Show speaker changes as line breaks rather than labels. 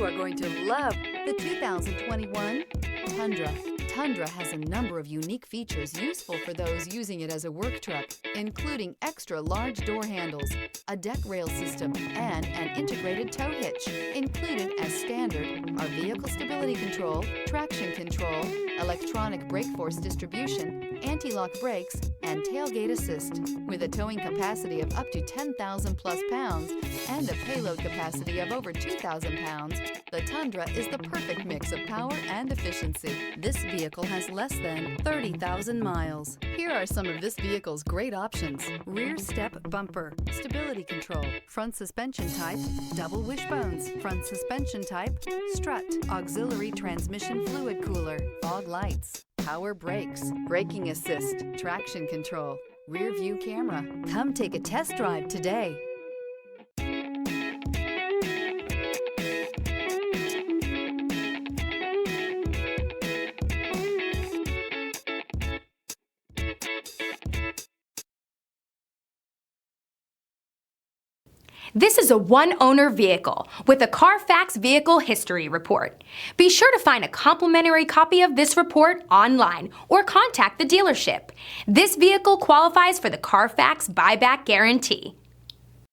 are going to love the 2021 Tundra. Tundra has a number of unique features useful for those using it as a work truck, including extra large door handles, a deck rail system, and an integrated tow hitch. Included as standard are vehicle stability control, traction control, electronic brake force distribution, anti-lock brakes, and tailgate assist. With a towing capacity of up to 10,000 plus pounds and a payload capacity of over 2,000 pounds, the Tundra is the perfect mix of power and efficiency. This vehicle has less than 30,000 miles. Here are some of this vehicle's great options: rear step bumper, stability control, front suspension type, double wishbones, front suspension type, strut, auxiliary transmission fluid cooler, fog lights, power brakes, braking assist, traction control, rear view camera. Come take a test drive today.
This is a one-owner vehicle with a Carfax Vehicle History Report. Be sure to find a complimentary copy of this report online or contact the dealership. This vehicle qualifies for the Carfax Buyback Guarantee.